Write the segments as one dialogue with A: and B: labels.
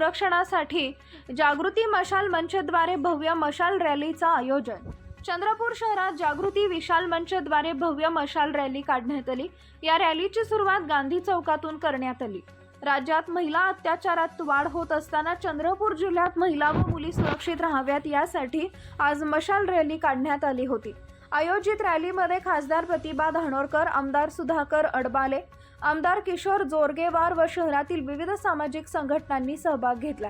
A: संरक्षणासाठी जागृती मशाल मंचद्वारे भव्य मशाल रॅलीचं आयोजन। चंद्रपूर शहरात जागृती विशाल मंचद्वारे भव्य मशाल रॅली काढण्यात आली। या रॅलीची सुरुवात गांधी चौकातून करण्यात आली। राज्यात महिला अत्याचारात वाढ होत असताना चंद्रपूर जिल्ह्यात महिला व मुली सुरक्षित राहाव्यात यासाठी आज मशाल रॅली काढण्यात आली होती। आयोजित रॅलीमध्ये खासदार प्रतिभा धानोरकर, आमदार सुधाकर अडबाले, आमदार किशोर जोरगेवार व शहरातील विविध सामाजिक संघटनांनी सहभाग घेतला।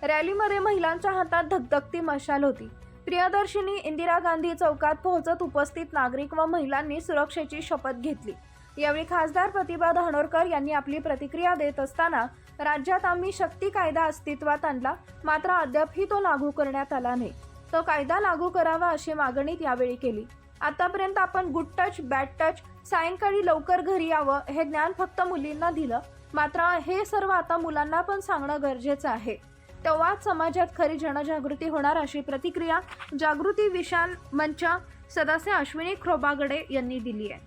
A: रॅलीमध्ये महिलांच्या हातात धगधगती मशाल होती। प्रियदर्शिनी इंदिरा गांधी चौकात पोहोचत उपस्थित नागरिक व महिलांनी सुरक्षेची शपथ घेतली। यावेळी खासदार प्रतिभा धानोरकर यांनी आपली प्रतिक्रिया देत असताना राज्यात आम्ही शक्ती कायदा अस्तित्वात आणला, मात्र अद्यापही तो लागू करण्यात आला नाही। तो कायदा लागू करावा अशी मागणी यावेळी केली। आतापर्यंत आपण गुड टच, बॅड टच, सायंकाळी लवकर घरी यावं हे ज्ञान फक्त मुलींना दिलं, मात्र हे सर्व आता मुलांना पण सांगणं गरजेचं आहे। तेव्हाच समाजात खरी जनजागृती होणार अशी प्रतिक्रिया जागृती विशाल मंच सदस्य अश्विनी खोबागडे यांनी दिली आहे।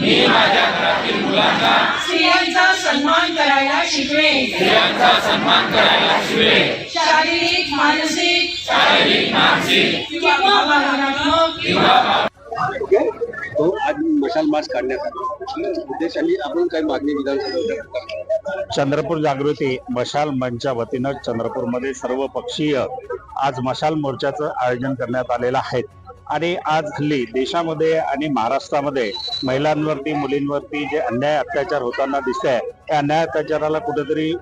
B: मी माझ्या घरातील मुलांना
C: स्त्रियांचा सन्मान करायला शिकवेन। शारीरिक, मानसिक किंवा भावनात्मक
D: तो आज मशाल मार्च काढण्यात आला। उद्देशाने आपण काही मागणी विधानसभेत
E: चंद्रपूर जागृती मशाल मंचच्या वतीनं चंद्रपूरमध्ये सर्व पक्षीय आज मशाल मोर्चाचं आयोजन करण्यात आलेलं आहे। आणि आज हल्ली देशामध्ये आणि महाराष्ट्रामध्ये महिलांवरती, मुलींवरती जे अन्याय अत्याचार होताना दिसतंय, त्या अन्याय अत्याचाराला कुठेतरी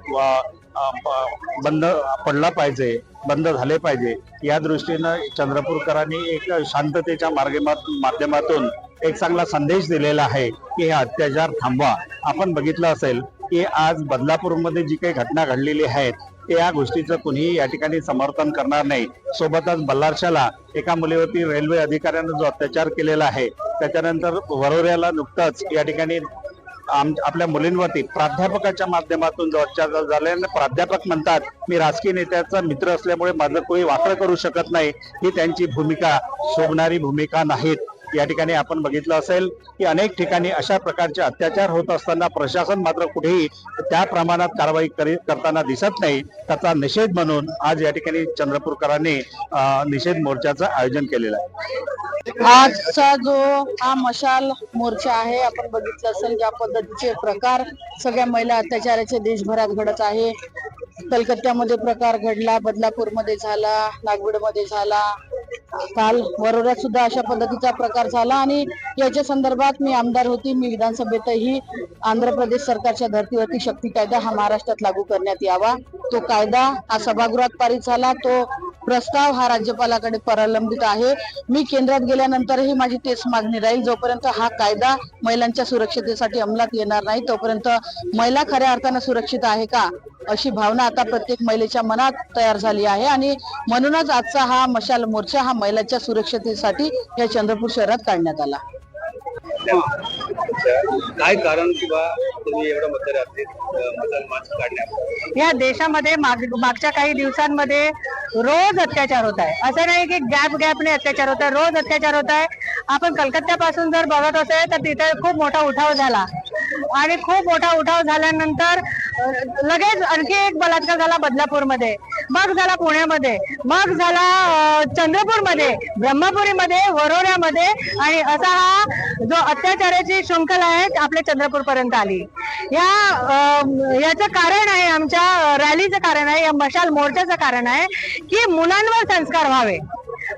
E: बंद पडला पाहिजे, बंद झाले पाहिजे। या दृष्टीनं चंद्रपूरकरांनी एक शांततेच्या माध्यमातून एक चांगला संदेश दिलेला आहे की हे अत्याचार थांबवा। आपण बघितलं असेल की आज बदलापूरमध्ये जी काही घटना घडलेली आहेत या गोष्टीचं कुणीही या ठिकाणी समर्थन करणार नाही। सोबतच बल्लारशाला एका मुलीवरती रेल्वे अधिकाऱ्यानं जो अत्याचार केलेला आहे, त्याच्यानंतर वरोऱ्याला नुकतंच या ठिकाणी आपल्या मुलींवरती प्राध्यापकाच्या माध्यमातून जो अत्याचार झाल्याने प्राध्यापक म्हणतात मी राजकीय नेत्याचा मित्र असल्यामुळे माझं कोणी वाकड करू शकत नाही, ही त्यांची भूमिका शोभणारी भूमिका नाहीत। या ठिकाणी आपण बघितलं असेल की अनेक ठिकाणी अशा प्रकारचे अत्याचार होत असताना प्रशासन मात्र कुठेही त्या प्रमाणात कारवाई करताना दिसत नाही। त्याचा निषेध म्हणून आज या ठिकाणी चंद्रपूरकरांनी निषेध मोर्चाचं आयोजन केलेलं आहे।
F: आजचा जो हा मशाल मोर्चा आहे, आपण बघितलं असेल ज्या पद्धतीचे प्रकार सगळ्या महिला अत्याचाराचे देशभरात घडत आहे। कलकत्त्यामध्ये प्रकार घडला, बदलापूरमध्ये झाला, नागपूरमध्ये झाला, काल वरोऱ्यात सुद्धा अशा पद्धतीचा प्रकार झाला। आणि याच्या संदर्भात मी आमदार होती, मी विधानसभेतही आंध्र प्रदेश सरकारच्या धर्तीवरती शक्ती कायदा हा महाराष्ट्रात लागू करण्यात यावा, तो कायदा हा सभागृहात पारित झाला, तो प्रस्ताव हा राज्यपालाकडे प्रलंबित आहे। मी केंद्रात गेल्यानंतरही माझी तेच मागणी राहील, जोपर्यंत हा कायदा महिलांच्या सुरक्षितेसाठी अंमलात येणार नाही तोपर्यंत महिला खऱ्या अर्थाने सुरक्षित आहे का अशी भावना आता प्रत्येक महिलेच्या मनात तयार झाली आहे। आणि म्हणूनच आजचा हा मशाल मोर्चा हा महिलांच्या सुरक्षितेसाठी या चंद्रपूर शहरात काढण्यात आला।
D: काय कारण किंवा तुम्ही एवढं मध्यरात्री मशाल मार्च काढण्यात?
F: या देशामध्ये मागच्या काही दिवसांमध्ये रोज अत्याचार होत आहे। असं नाही की गॅपने अत्याचार होत आहे, रोज अत्याचार होत आहे। आपण कलकत्त्यापासून जर बघत असेल तर तिथे खूप मोठा उठाव झाला आणि खूप मोठा उठाव झाल्यानंतर लगेच आणखी एक बलात्कार झाला बदलापूरमध्ये, मग झाला पुण्यामध्ये, मग झाला चंद्रपूरमध्ये, ब्रह्मपुरीमध्ये, वरोऱ्यामध्ये, आणि असा हा जो अत्याचाराची शृंखला आहे आपल्या चंद्रपूर पर्यंत आली। याचं कारण आहे, आमच्या रॅलीचं कारण आहे, या मशाल मोर्चाचं कारण आहे की मुलांवर संस्कार व्हावे।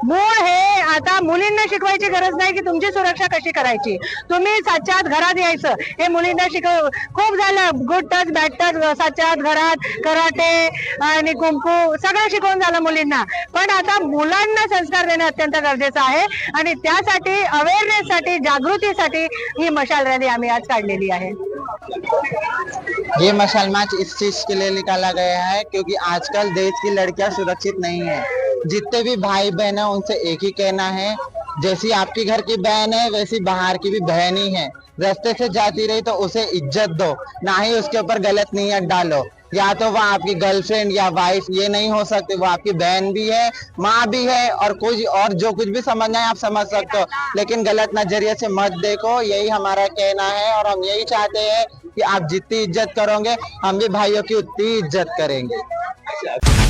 F: मूळ हे आता मुलींना शिकवायची गरज नाही की तुमची सुरक्षा कशी करायची, तुम्ही सातच्या आत घरात यायचं हे मुलींना खूप झालं। गुड टच, बॅड टच, सातच्या आत घरात, कराटे आणि कुंफू सगळं शिकवून झालं मुलींना, पण आता मुलांना संस्कार देणं अत्यंत गरजेचं आहे। आणि त्यासाठी अवेअरनेससाठी, जागृतीसाठी ही मशाल रॅली आम्ही आज काढलेली आहे।
G: ये मशाल मार्च इस चीज के लिए निकाला गया है क्योंकि आजकल देश की लड़कियां सुरक्षित नहीं है। जितने भी भाई बहन है उनसे एक ही कहना है, जैसी आपकी घर की बहन है वैसी बाहर की भी बहन ही है। रास्ते से जाती रही तो उसे इज्जत दो, ना ही उसके ऊपर गलत नीयत डालो। या तो वो आपकी गर्लफ्रेंड या वाइफ ये नहीं हो सकती, वो आपकी बहन भी है, माँ भी है, और कुछ और जो कुछ भी समझना है आप समझ सकते हो, लेकिन गलत नजरिए से मत देखो। यही हमारा कहना है और हम यही चाहते हैं कि आप जितनी इज्जत करोगे हम भी भाइयों की उतनी इज्जत करेंगे।